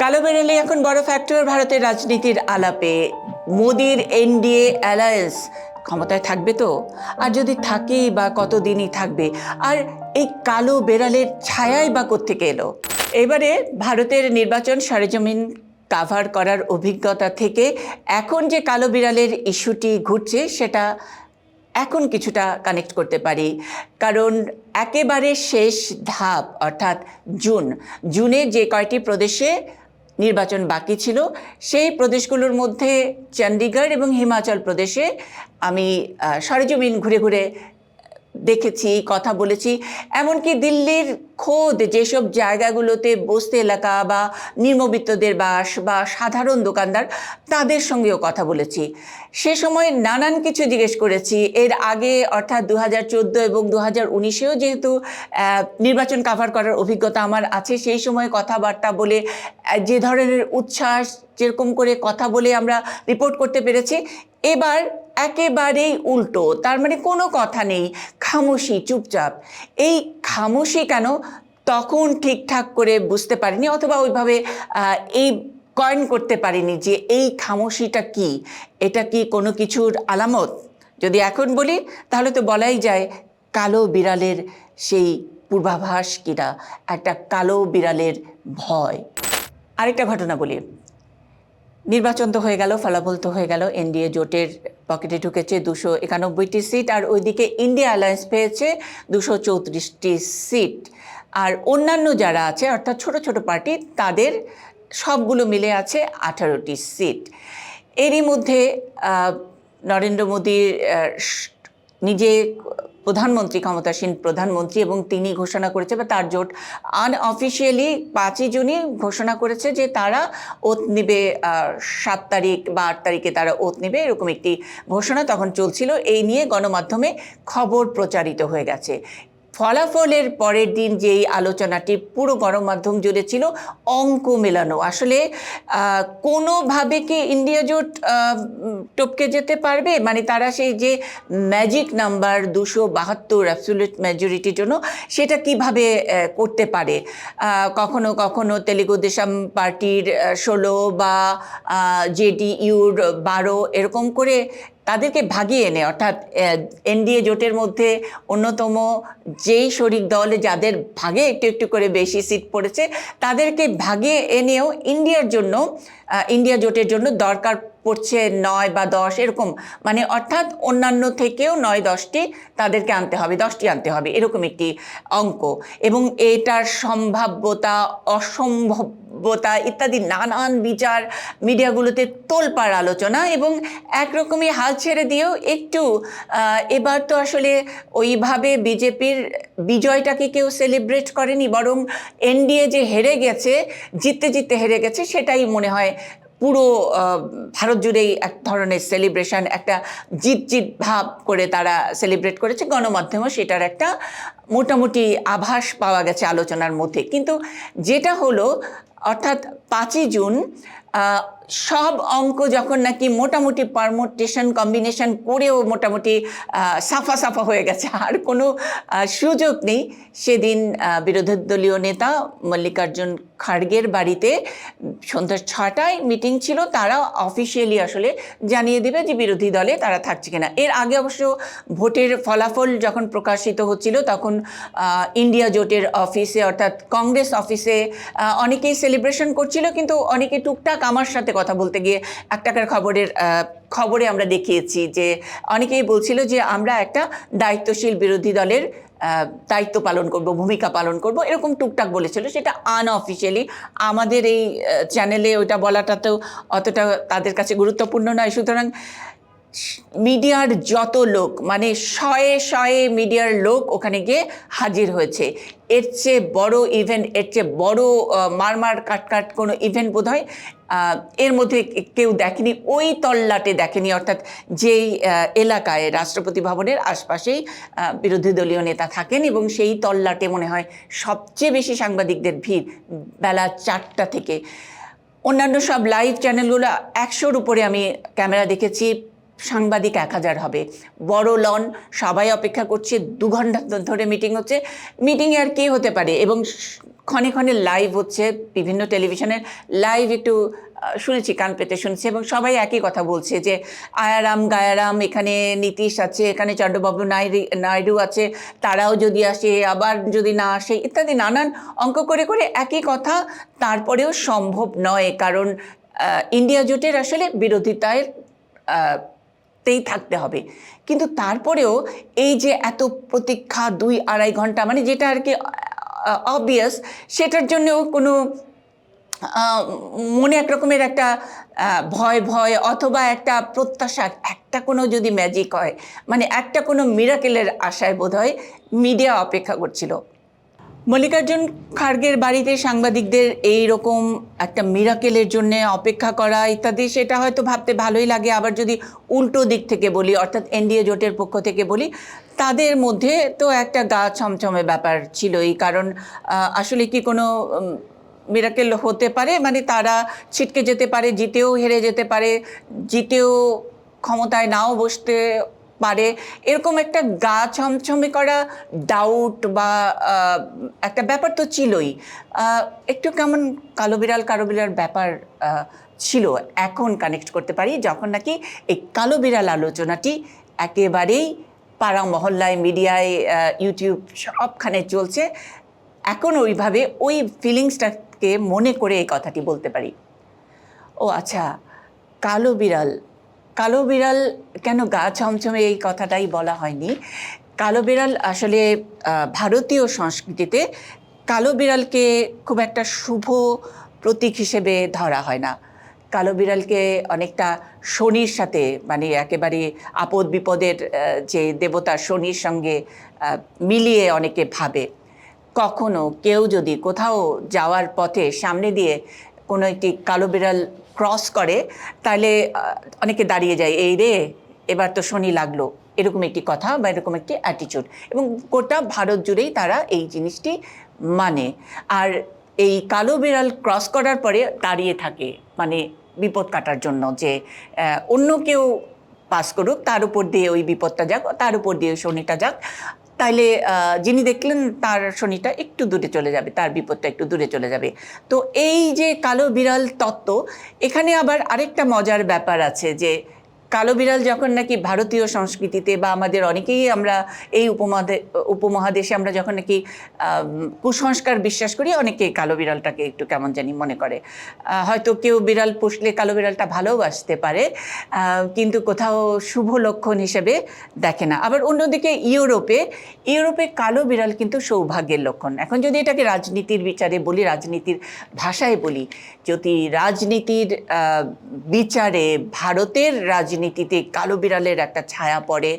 কালো বেড়ালে এখন বড় ফ্যাক্টর ভারতের রাজনীতির আলাপে। মোদির এনডিএ অ্যালায়েন্স ক্ষমতায় থাকবে তো? আর যদি থাকে বা কতদিনই থাকবে? আর এই কালো বেড়ালের ছায়াই বা কোত্থেকে এলো? এবারে ভারতের নির্বাচন সরেজমিন কাভার করার অভিজ্ঞতা থেকে এখন যে কালো বিড়ালের ইস্যুটি ঘুরছে সেটা এখন কিছুটা কানেক্ট করতে পারি। কারণ একেবারে শেষ ধাপ অর্থাৎ জুনে যে কয়টি প্রদেশে নির্বাচন বাকি ছিল সেই প্রদেশগুলোর মধ্যে চণ্ডীগড় এবং হিমাচল প্রদেশে আমি সরেজমিন ঘুরে ঘুরে দেখেছি, কথা বলেছি। এমনকি দিল্লির খোদ যেসব জায়গাগুলোতে বস্তি এলাকা বা নিম্নবিত্তদের বাস বা সাধারণ দোকানদার, তাদের সঙ্গেও কথা বলেছি। সে সময় নানান কিছু জিজ্ঞেস করেছি। এর আগে অর্থাৎ 2014 এবং 2019-এও যেহেতু নির্বাচন কাভার করার অভিজ্ঞতা আমার আছে, সেই সময় কথাবার্তা বলে যে ধরনের উচ্ছ্বাস, যেরকম করে কথা বলে আমরা রিপোর্ট করতে পেরেছি, এবার একেবারেই উল্টো। তার মানে কোনো কথা নেই, খামোশি, চুপচাপ। এই খামোশি কেন তখন ঠিকঠাক করে বুঝতে পারিনি, অথবা ওইভাবে এই কয়েন করতে পারিনি যে এই খামোশিটা কি, এটা কি কোনো কিছুর আলামত? যদি এখন বলি তাহলে তো বলাই যায় কালো বিড়ালের সেই পূর্বাভাস কিনা, একটা কালো বিড়ালের ভয়। আরেকটা ঘটনা বলি। নির্বাচন তো হয়ে গেল, ফলাফল তো হয়ে গেল, এনডিএ জোটের পকেটে ঢুকেছে 291টি সিট, আর ওইদিকে ইন্ডিয়া অ্যালায়েন্স পেয়েছে 234টি সিট। আর অন্যান্য যারা আছে অর্থাৎ ছোট ছোট পার্টি, তাদের সবগুলো মিলে আছে 18টি সিট। এরই মধ্যে নরেন্দ্র মোদীর নিজে প্রধানমন্ত্রী, ক্ষমতাসীন প্রধানমন্ত্রী, এবং তিনি ঘোষণা করেছে, বা তার জোট আনঅফিসিয়ালি 5ই জুনই ঘোষণা করেছে যে তারা ওথ নেবে 7 তারিখ বা 8 তারিখে তারা ওথ নেবে, এরকম একটি ঘোষণা তখন চলছিল। এই নিয়ে গণমাধ্যমে খবর প্রচারিত হয়ে গেছে। ফলাফলের পরের দিন যেই আলোচনাটি পুরো গণমাধ্যম জুড়ে ছিল, অঙ্ক মেলানো। আসলে কোনোভাবে কি ইন্ডিয়া জোট টপকে যেতে পারবে? মানে তারা সেই যে ম্যাজিক নাম্বার 272 অ্যাবসলিউট মেজরিটির জন্য, সেটা কিভাবে করতে পারে? কখনো কখনো তেলেগু দেশম পার্টির 16 বা জেডিইউর 12 এরকম করে তাদেরকে ভাগিয়ে এনে, অর্থাৎ এনডিএ জোটের মধ্যে অন্যতম যেই শরিক দল যাদের ভাগে একটু একটু করে বেশি সিট পড়েছে, তাদেরকে ভাগিয়ে এনেও ইন্ডিয়া জোটের জন্য দরকার পড়ছে 9 বা 10 এরকম, মানে অর্থাৎ অন্যান্য থেকেও 9-10টি তাদেরকে আনতে হবে, 10টি আনতে হবে, এরকম একটি অঙ্ক। এবং এটার সম্ভাব্যতা, অসম্ভাব্যতা ইত্যাদি নানান বিচার মিডিয়াগুলোতে তোলপাড় আলোচনা, এবং একরকমই হাল ছেড়ে দিয়েও একটু এবার তো আসলে ওইভাবে বিজেপির বিজয়টাকে কেউ সেলিব্রেট করেনি, বরং এনডিএ যে হেরে গেছে, জিততে জিততে হেরে গেছে, সেটাই মনে হয় পুরো ভারত জুড়েই এক ধরনের সেলিব্রেশন, একটা জিত ভাব করে তারা সেলিব্রেট করেছে। গণমাধ্যমেও সেটার একটা মোটামুটি আভাস পাওয়া গেছে আলোচনার মধ্যে। কিন্তু যেটা হলো, অর্থাৎ 5ই জুন সব অঙ্ক যখন নাকি মোটামুটি পারমুটেশন কম্বিনেশন করেও মোটামুটি সাফা হয়ে গেছে, আর কোনো সুযোগ নেই, সেদিন বিরোধী দলীয় নেতা মল্লিকার্জুন খাড়গের বাড়িতে সন্ধ্যা 6টায় মিটিং ছিল। তারা অফিসিয়ালি আসলে জানিয়ে দেবে যে বিরোধী দলে তারা থাকছে কিনা। এর আগে অবশ্য ভোটের ফলাফল যখন প্রকাশিত হচ্ছিল, তখন ইন্ডিয়া জোটের অফিসে, অর্থাৎ কংগ্রেস অফিসে অনেকেই সেলিব্রেশন করছিল, কিন্তু অনেকে টুকটাক আমার সাথে কথা বলতে গিয়ে একটাকার খবরে আমরা দেখিয়েছি যে অনেকেই বলছিল যে আমরা একটা দায়িত্বশীল বিরোধী দলের দায়িত্ব পালন করব, ভূমিকা পালন করব, এরকম টুকটাক বলেছিল। সেটা আনঅফিসিয়ালি, আমাদের এই চ্যানেলে ওইটা বলাটাতেও অতটা তাদের কাছে গুরুত্বপূর্ণ নয়। সুতরাং মিডিয়ার যত লোক, মানে শয়ে মিডিয়ার লোক ওখানে গিয়ে হাজির হয়েছে। এর চেয়ে বড় ইভেন্ট, এর চেয়ে বড় মারমার কাট কোনো ইভেন্ট বোধ হয় এর মধ্যে কেউ দেখেনি, ওই তল্লাটে দেখেনি। অর্থাৎ যেই এলাকায় রাষ্ট্রপতি ভবনের আশপাশেই বিরোধী দলীয় নেতা থাকেন, এবং সেই তল্লাটে মনে হয় সবচেয়ে বেশি সাংবাদিকদের ভিড় বেলা 4টা থেকে। অন্যান্য সব লাইভ চ্যানেলগুলো 100-র উপরে আমি ক্যামেরা দেখেছি, সাংবাদিক 1000 হবে, বড় লন, সবাই অপেক্ষা করছে, 2 ঘন্টা ধরে মিটিং হচ্ছে। মিটিংয়ে আর কি হতে পারে, এবং ক্ষণে ক্ষণে লাইভ হচ্ছে, বিভিন্ন টেলিভিশনের লাইভ একটু শুনেছি, কান পেতে শুনছি, এবং সবাই একই কথা বলছে যে আয়ারাম গায়ারাম, এখানে নীতিশ আছে, এখানে চন্দ্রবাবু নাইডু আছে, তারাও যদি আসে, আবার যদি না আসে, ইত্যাদি নানান অঙ্ক করে করে একই কথা। তারপরেও সম্ভব নয়, কারণ ইন্ডিয়া জোটের আসলে বিরোধিতায় তেই থাকতে হবে। কিন্তু তারপরেও এই যে এত প্রতীক্ষা, 2-2.5 ঘন্টা, মানে যেটা আর কি অবভিয়াস, সেটার জন্যও কোনো মনে এক রকমের একটা ভয় ভয় অথবা একটা প্রত্যাশা, একটা কোনো যদি ম্যাজিক হয়, মানে একটা কোনো মিরাকেলের আশায় বোধহয় মিডিয়া অপেক্ষা করছিল। মল্লিকার্জুন খাড়গের বাড়িতে সাংবাদিকদের এই রকম একটা মিরাকেলের জন্য অপেক্ষা করা ইত্যাদি, সেটা হয়তো ভাবতে ভালোই লাগে। আবার যদি উল্টো দিক থেকে বলি, অর্থাৎ এনডিএ জোটের পক্ষ থেকে বলি, তাদের মধ্যে তো একটা গা ছমছমে ব্যাপার ছিলই। কারণ আসলে কি কোনো মিরাকেল হতে পারে? মানে তারা ছিটকে যেতে পারে, জিতেও হেরে যেতে পারে, জিতেও ক্ষমতায় নাও বসতে পারে, এরকম একটা গা ছমছমে করা ডাউট বা একটা ব্যাপার তো ছিলই। একটু কেমন কালো বিড়াল ব্যাপার ছিল। এখন কানেক্ট করতে পারি যখন নাকি এই কালো বিড়াল আলোচনাটি একেবারেই পাড়া মহল্লায়, মিডিয়ায়, ইউটিউব সবখানে চলছে। এখন ওইভাবে ওই ফিলিংসটাকে মনে করে এই কথাটি বলতে পারি। ও আচ্ছা, কালো বিড়াল কেন গা ছমছমে, এই কথাটাই বলা হয়নি। কালো বিড়াল আসলে ভারতীয় সংস্কৃতিতে কালো বিড়ালকে খুব একটা শুভ প্রতীক হিসেবে ধরা হয় না। কালো বিড়ালকে অনেকটা শনির সাথে, মানে একেবারে আপদ বিপদের যে দেবতা শনির সঙ্গে মিলিয়ে অনেকে ভাবে। কখনো কেউ যদি কোথাও যাওয়ার পথে সামনে দিয়ে কোনো একটি কালো বিড়াল ক্রস করে, তাহলে অনেকে দাঁড়িয়ে যায়, এই রে এবার তো শনি লাগলো, এরকম একটি কথা বা এরকম একটি অ্যাটিচিউড। এবং গোটা ভারত জুড়েই তারা এই জিনিসটি মানে। আর এই কালো বিড়াল ক্রস করার পরে দাঁড়িয়ে থাকে, মানে বিপদ কাটার জন্য, যে অন্য কেউ পাস করুক, তার উপর দিয়ে ওই বিপদটা যাক, তার উপর দিয়ে শনিটা যাক, তাইলে যিনি দেখলেন তার শনিটা একটু দূরে চলে যাবে, তার বিপদটা একটু দূরে চলে যাবে। তো এই যে কালো বিড়াল তত্ত্ব, এখানে আবার আরেকটা মজার ব্যাপার আছে, যে কালো বিড়াল যখন নাকি ভারতীয় সংস্কৃতিতে বা আমাদের অনেকেই আমরা এই উপমহাদেশে আমরা যখন নাকি কুসংস্কার বিশ্বাস করি, অনেকে কালো বিড়ালটাকে একটু কেমন জানি মনে করে। হয়তো কেউ বিড়াল পুষলে কালো বিড়ালটা ভালোবাসতে পারে, কিন্তু কোথাও শুভ লক্ষণ হিসেবে দেখে না। আবার অন্যদিকে ইউরোপে কালো বিড়াল কিন্তু সৌভাগ্যের লক্ষণ। এখন যদি এটাকে রাজনীতির বিচারে বলি, রাজনীতির ভাষায় বলি, যদি রাজনীতির বিচারে ভারতের রাজনীতিতে কালো বিড়ালের একটা ছায়া পড়ে,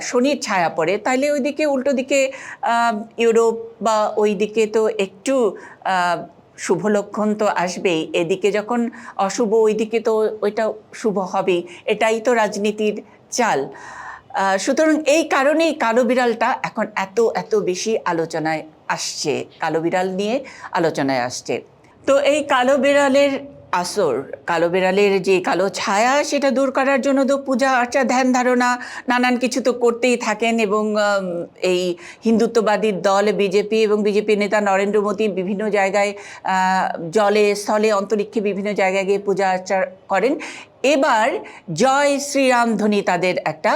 শনির ছায়া পড়ে, তাহলে ওইদিকে উল্টো দিকে ইউরোপ বা ওই দিকে তো একটু শুভ লক্ষণ তো আসবেই। এদিকে যখন অশুভ, ওইদিকে তো ওইটা শুভ হবেই। এটাই তো রাজনীতির চাল। সুতরাং এই কারণেই কালো বিড়ালটা এখন এত বেশি আলোচনায় আসছে, কালো বিড়াল নিয়ে আলোচনায় আসছে। তো এই কালো বিড়ালের আসর, কালো বিড়ালের যে কালো ছায়া, সেটা দূর করার জন্য তো পূজা আর্চা, ধ্যান ধারণা, নানান কিছু তো করতেই থাকেন। এবং এই হিন্দুত্ববাদী দল বিজেপি এবং বিজেপি নেতা নরেন্দ্র মোদী বিভিন্ন জায়গায়, জলে স্থলে অন্তরিক্ষে বিভিন্ন জায়গায় গিয়ে পূজা আর্চা করেন। এবার জয় শ্রীরাম ধ্বনি তাদের একটা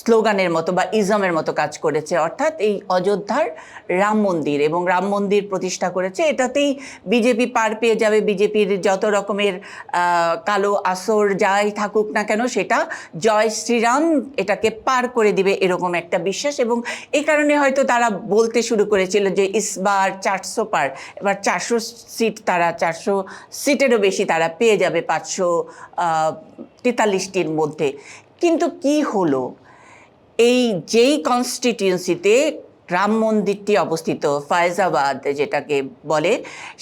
স্লোগানের মতো বা ইজমের মতো কাজ করেছে। অর্থাৎ এই অযোধ্যার রাম মন্দির, এবং রাম মন্দির প্রতিষ্ঠা করেছে, এটাতেই বিজেপি পার পেয়ে যাবে। বিজেপির যত রকমের কালো আসর যাই থাকুক না কেন, সেটা জয় শ্রীরাম এটাকে পার করে দিবে, এরকম একটা বিশ্বাস। এবং এই কারণে হয়তো তারা বলতে শুরু করেছিল যে ইসবার 400 পার, এবার 400 সিট, তারা 400 সিটেরও বেশি তারা পেয়ে যাবে 543টির মধ্যে। কিন্তু কি হলো, এই যেই কনস্টিটিউয়েন্সিতে রাম মন্দিরটি অবস্থিত, ফয়জাবাদ যেটাকে বলে,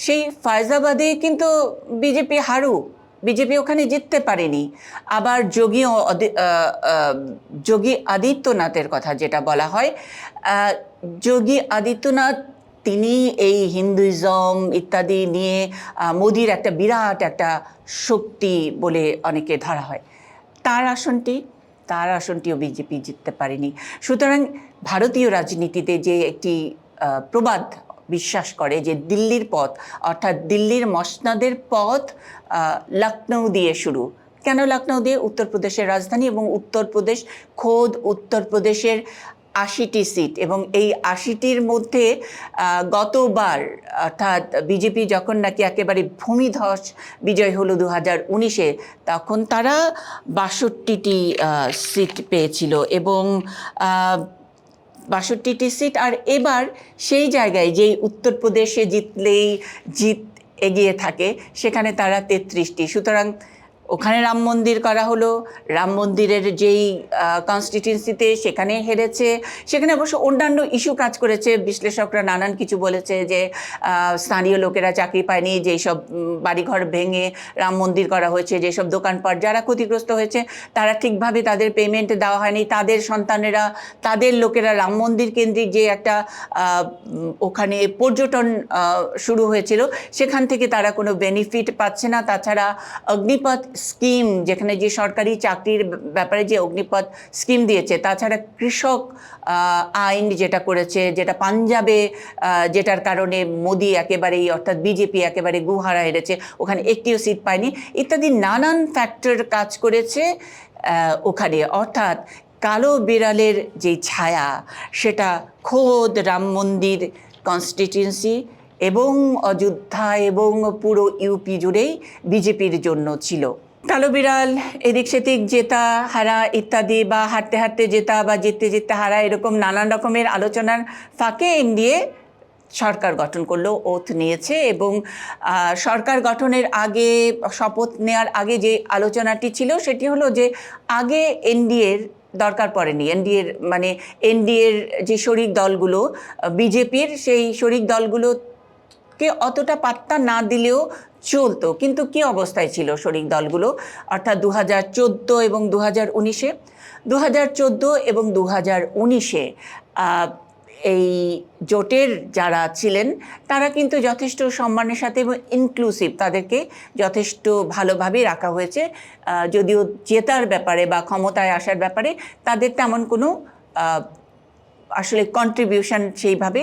সেই ফয়জাবাদে কিন্তু বিজেপি বিজেপি ওখানে জিততে পারেনি। আবার যোগী আদিত্যনাথের কথা যেটা বলা হয়, যোগী আদিত্যনাথ তিনি এই হিন্দুইজম ইত্যাদি নিয়ে মোদির একটা বিরাট একটা শক্তি বলে অনেকে ধরা হয়। তার তার আসনটিও বিজেপি জিততে পারেনি। সুতরাং ভারতীয় রাজনীতিতে যে একটি প্রবাদ বিশ্বাস করে যে দিল্লির পথ, অর্থাৎ দিল্লির মসনদের পথ লখনৌ দিয়ে শুরু। কেন লখনৌ দিয়ে? উত্তরপ্রদেশের রাজধানী, এবং উত্তরপ্রদেশ খোদ উত্তরপ্রদেশের ৮০টি সিট, এবং এই ৮০টির মধ্যে গতবার অর্থাৎ বিজেপি যখন নাকি একেবারে ভূমিধস বিজয় হলো 2019-এ, তখন তারা ৬২টি সিট পেয়েছিল, এবং ৬২টি সিট। আর এবার সেই জায়গায় যেই উত্তরপ্রদেশে জিতলেই জিত এগিয়ে থাকে, সেখানে তারা ৩৩টি। সুতরাং ওখানে রাম মন্দির করা হলো, রাম মন্দিরের যেই কনস্টিটিউয়েন্সিতে সেখানে হেরেছে। সেখানে অবশ্য অন্যান্য ইস্যু কাজ করেছে, বিশ্লেষকরা নানান কিছু বলেছে যে স্থানীয় লোকেরা চাকরি পায়নি, যেসব বাড়িঘর ভেঙে রাম মন্দির করা হয়েছে, যেসব দোকানপাট যারা ক্ষতিগ্রস্ত হয়েছে তারা ঠিকভাবে তাদের পেমেন্ট দেওয়া হয়নি, তাদের সন্তানেরা, তাদের লোকেরা রাম মন্দির কেন্দ্রিক যে একটা ওখানে পর্যটন শুরু হয়েছিল সেখান থেকে তারা কোনো বেনিফিট পাচ্ছে না। তাছাড়া অগ্নিপথ স্কিম, যেখানে যে সরকারি চাকরির ব্যাপারে যে অগ্নিপথ স্কিম দিয়েছে, তাছাড়া কৃষক আইন যেটা করেছে, যেটা পাঞ্জাবে যেটার কারণে মোদি একেবারেই অর্থাৎ বিজেপি একেবারে গুহারা হেরেছে, ওখানে একটিও সিট পায়নি, ইত্যাদি নানান ফ্যাক্টর কাজ করেছে ওখানে। অর্থাৎ কালো বিড়ালের যে ছায়া, সেটা খোদ রাম মন্দির কনস্টিটিউয়েন্সি এবং অযোধ্যা এবং পুরো ইউপি জুড়েই বিজেপির জন্য ছিল। কালো বিড়াল এদিক সেদিক জেতা হারা ইত্যাদি, বা হাঁটতে হাঁটতে জেতা বা জিততে জিততে হারা, এরকম নানান রকমের আলোচনার ফাঁকে এনডিএ সরকার গঠন করলো, ওথ নিয়েছে। এবং সরকার গঠনের আগে, শপথ নেওয়ার আগে যে আলোচনাটি ছিল সেটি হলো যে আগে এনডিএর দরকার পড়েনি। এনডিএর যে শরিক দলগুলো বিজেপির, সেই শরিক দলগুলোকে অতটা পাত্তা না দিলেও চলতো। কিন্তু কী অবস্থায় ছিল শরিক দলগুলো, অর্থাৎ 2014 এবং 2019-এ? 2014 এবং 2019-এ এই জোটের যারা ছিলেন তারা কিন্তু যথেষ্ট সম্মানের সাথে এবং ইনক্লুসিভ, তাদেরকে যথেষ্ট ভালোভাবে রাখা হয়েছে। যদিও জেতার ব্যাপারে বা ক্ষমতায় আসার ব্যাপারে তাদের তেমন কোনো আসলে কন্ট্রিবিউশন সেইভাবে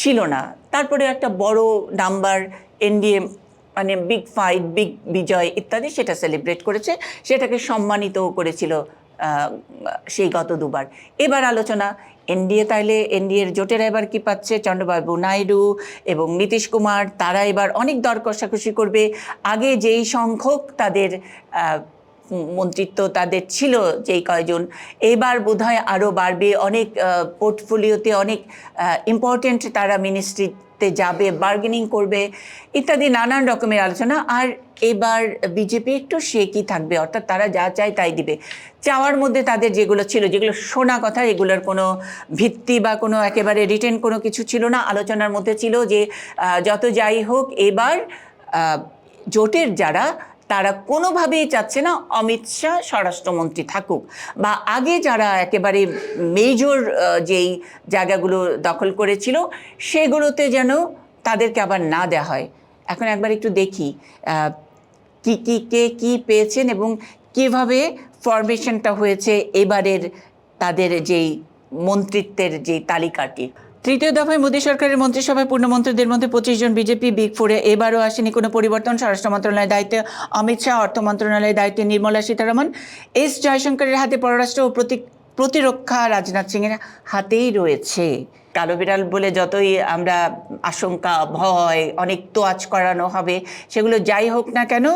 ছিল না। তারপরে একটা বড় নাম্বার এনডিএ, মানে বিগ ফাইট, বিগ বিজয় ইত্যাদি, সেটা সেলিব্রেট করেছে, সেটাকে সম্মানিতও করেছিল সেই গত দুবার। এবার আলোচনা এনডিএ, তাইলে এনডিএর জোটেরা এবার কি পাচ্ছে? চন্দ্রবাবু নাইডু এবং নীতিশ কুমার, তারা এবার অনেক দর কষাকষি করবে। আগে যেই সংখ্যক তাদের মন্ত্রিত্ব তাদের ছিল, যেই কয়জন, এবার বোধহয় আরও বাড়বে। অনেক পোর্টফোলিওতে অনেক ইম্পর্টেন্ট তারা মিনিস্ট্রিতে যাবে, বার্গেনিং করবে ইত্যাদি নানান রকমের আলোচনা। আর এবার বিজেপি একটু শেকই থাকবে, অর্থাৎ তারা যা চায় তাই দিবে। চাওয়ার মধ্যে তাদের যেগুলো ছিল, যেগুলো শোনা কথা, এগুলোর কোনো ভিত্তি বা কোনো একেবারে রিটেন কোনো কিছু ছিল না। আলোচনার মধ্যে ছিল যে যত যাই হোক এবার জোটের যারা, তারা কোনোভাবেই চাচ্ছে না অমিত শাহ স্বরাষ্ট্রমন্ত্রী থাকুক, বা আগে যারা একেবারে মেজর যেই জায়গাগুলো দখল করেছিল সেগুলোতে যেন তাদেরকে আবার না দেওয়া হয়। এখন একবার একটু দেখি কে কী পেয়েছেন এবং কীভাবে ফরমেশনটা হয়েছে এবারের তাদের যেই মন্ত্রিত্বের যেই তালিকাটি। তৃতীয় দফায় মোদী সরকারের মন্ত্রিসভায় পূর্ণমন্ত্রীদের মধ্যে 25 জন বিজেপি, বিগ ফোরে এবারও আসেনি কোনো পরিবর্তন। স্বরাষ্ট্র মন্ত্রণালয়ের দায়িত্বে অমিত শাহ, অর্থ মন্ত্রণালয়ের দায়িত্বে নির্মলা সীতারামন, এস জয়শঙ্করের হাতে পররাষ্ট্র ও প্রতিরক্ষা রাজনাথ সিংয়ের হাতেই রয়েছে। কালো বিড়াল বলে যতই আমরা আশঙ্কা, ভয়, অনেক তোয়াজ করানো হবে, সেগুলো যাই হোক না কেন,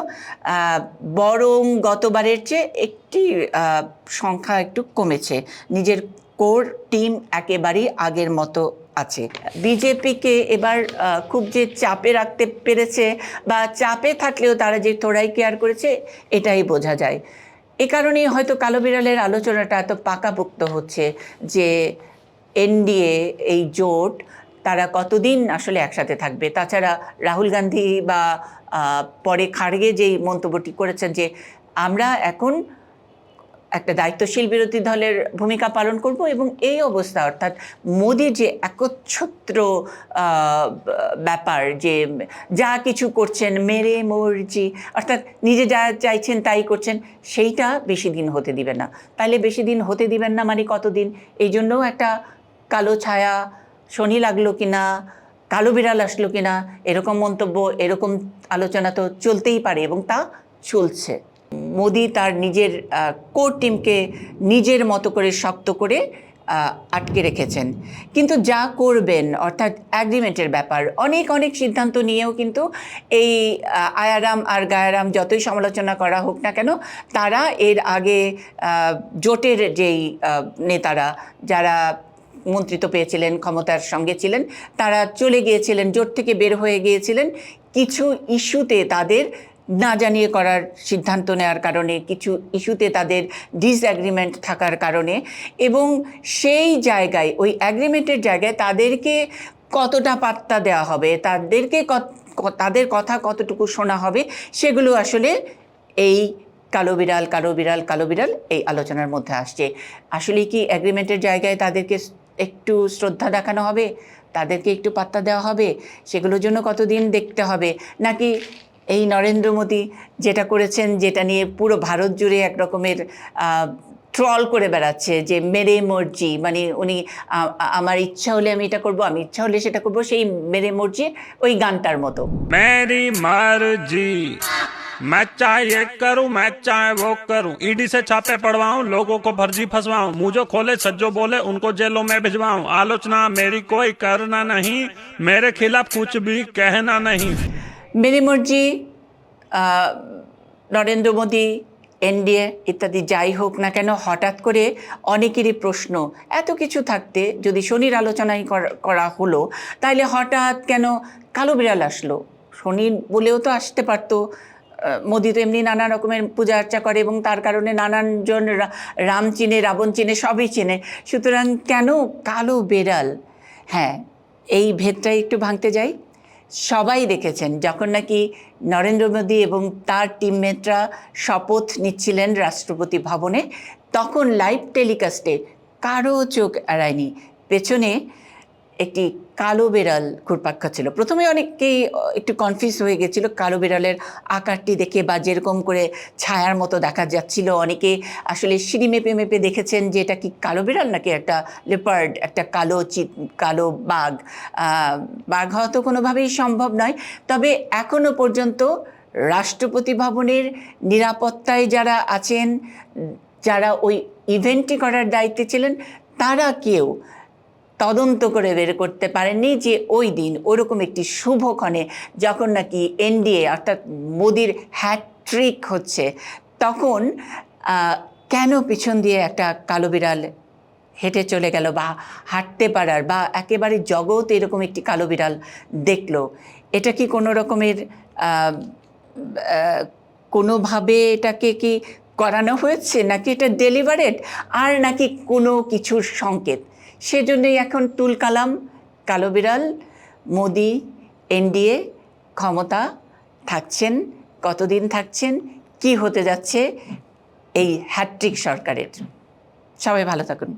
বরং গতবারের চেয়ে একটি সংখ্যা একটু কমেছে। নিজের কোর টিম একেবারেই আগের মতো আছে। বিজেপিকে এবার খুব যে চাপে রাখতে পেরেছে, বা চাপে থাকলেও তারা যে থোড়াই কেয়ার করেছে, এটাই বোঝা যায়। এ কারণেই হয়তো কালো বিড়ালের আলোচনাটা এত পাকাপোক্ত হচ্ছে যে এনডিএ এই জোট তারা কতদিন আসলে একসাথে থাকবে। তাছাড়া রাহুল গান্ধী বা পরে খাড়গে যেই মন্তব্যটি করেছেন যে আমরা এখন একটা দায়িত্বশীল বিরোধী দলের ভূমিকা পালন করব এবং এই অবস্থা অর্থাৎ মোদির যে একচ্ছত্র ব্যাপার, যে যা কিছু করছেন মেরে মর্জি, অর্থাৎ নিজে যা চাইছেন তাই করছেন, সেইটা বেশি দিন হতে দিবেন না। তাইলে বেশি দিন হতে দিবেন না মানে কতদিন? এই জন্যও একটা কালো ছায়া, শনি লাগলো কিনা, কালো বিড়াল আসলো কিনা, এরকম মন্তব্য, এরকম আলোচনা তো চলতেই পারে এবং তা চলছে। মোদি তার নিজের কোর টিমকে নিজের মতো করে শক্ত করে আটকে রেখেছেন। কিন্তু যা করবেন অর্থাৎ অ্যাগ্রিমেন্টের ব্যাপার, অনেক অনেক সিদ্ধান্ত নিয়েও কিন্তু এই আয়ারাম আর গায়ারাম যতই সমালোচনা করা হোক না কেন, তারা এর আগে জোটের যেই নেতারা যারা মন্ত্রিত্ব পেয়েছিলেন, ক্ষমতার সঙ্গে ছিলেন, তারা চলে গিয়েছিলেন, জোট থেকে বের হয়ে গিয়েছিলেন কিছু ইস্যুতে তাদের না জানিয়ে করার সিদ্ধান্ত নেওয়ার কারণে, কিছু ইস্যুতে তাদের ডিসঅ্যাগ্রিমেন্ট থাকার কারণে, এবং সেই জায়গায় ওই অ্যাগ্রিমেন্টের জায়গায় তাদেরকে কতটা পাত্তা দেওয়া হবে, তাদেরকে তাদের কথা কতটুকু শোনা হবে, সেগুলো আসলে এই কালো বিড়াল কালো বিড়াল কালো বিড়াল এই আলোচনার মধ্যে আসছে। আসলে কি অ্যাগ্রিমেন্টের জায়গায় তাদেরকে একটু শ্রদ্ধা দেখানো হবে, তাদেরকে একটু পাত্তা দেওয়া হবে, সেগুলোর জন্য কতদিন দেখতে হবে? নাকি এই নরেন্দ্র মোদী যেটা করেছেন, যেটা নিয়ে পুরো ভারত জুড়ে এক রকমের ট্রল করে বেড়াচ্ছে যে মেরে মর্জি, মানে উনি আমার ইচ্ছা হলে আমি এটা করব, আমি ইচ্ছা হলে সেটা করব, সেই মেরে মর্জি ওই গানটার মতো। मेरी मर्जी, मैं चाहे ये करूं, मैं चाहे वो करूं, ईडी से छापे पड़वाऊं, लोगों को फर्जी फंसवाऊं, मुझे खोले सज्जो बोले उनको जेलों में भिजवाऊं, आलोचना मेरी कोई करना नहीं, मेरे खिलाफ कुछ भी कहना नहीं। মেরে মর্জি, নরেন্দ্র মোদী, এনডিএ ইত্যাদি যাই হোক না কেন, হঠাৎ করে অনেকেরই প্রশ্ন, এত কিছু থাকতে যদি শনির আলোচনাই করা হলো, তাইলে হঠাৎ কেন কালো বিড়াল আসলো? শনি বলেও তো আসতে পারতো। মোদি তো এমনি নানা রকমের পূজা আর্চা করে এবং তার কারণে নানানজন রাম চিনে, রাবণ চিনে, সবই চেনে, সুতরাং কেন কালো বিড়াল? হ্যাঁ, এই ভেদটাই একটু ভাঙতে যাই। সবাই দেখেছেন যখন নাকি নরেন্দ্র মোদী এবং তার টিমমেটরা শপথ নিচ্ছিলেন রাষ্ট্রপতি ভবনে, তখন লাইভ টেলিকাস্টে কারো চোখ এড়ায়নি, পেছনে একটি কালো বিড়াল ঘুরপাক খাচ্ছিল। প্রথমে অনেকেই একটু কনফিউজ হয়ে গেছিল কালো বিড়ালের আকারটি দেখে, বা যেরকম করে ছায়ার মতো দেখা যাচ্ছিল, অনেকে আসলে সিঁড়ি মেপে মেপে দেখেছেন যে এটা কি কালো বিড়াল নাকি একটা লেপার্ড, একটা কালো বাঘ। বাঘ হওয়া তো কোনোভাবেই সম্ভব নয়। তবে এখনো পর্যন্ত রাষ্ট্রপতি ভবনের নিরাপত্তায় যারা আছেন, যারা ওই ইভেন্টটি করার দায়িত্বে ছিলেন, তারা কেউ তদন্ত করে বের করতে পারেননি যে ওই দিন ওরকম একটি শুভক্ষণে যখন নাকি এনডিএ অর্থাৎ মোদির হ্যাটট্রিক হচ্ছে, তখন কেন পিছন দিয়ে একটা কালো বিড়াল হেঁটে চলে গেল, বা হাঁটতে পারার, বা একেবারে জগৎ এরকম একটি কালো বিড়াল দেখলো। এটা কি কোনো রকমের কোনোভাবে এটাকে কি করানো হয়েছে, নাকি এটা ডেলিভারেট, আর নাকি কোনো কিছুর সংকেত? সেজন্যই এখন তুলকালাম কালো বিড়াল। মোদি, এনডিএ ক্ষমতা থাকছেন, কতদিন থাকছেন, কি হতে যাচ্ছে এই হ্যাট্রিক সরকারের। সবাই ভালো থাকুন।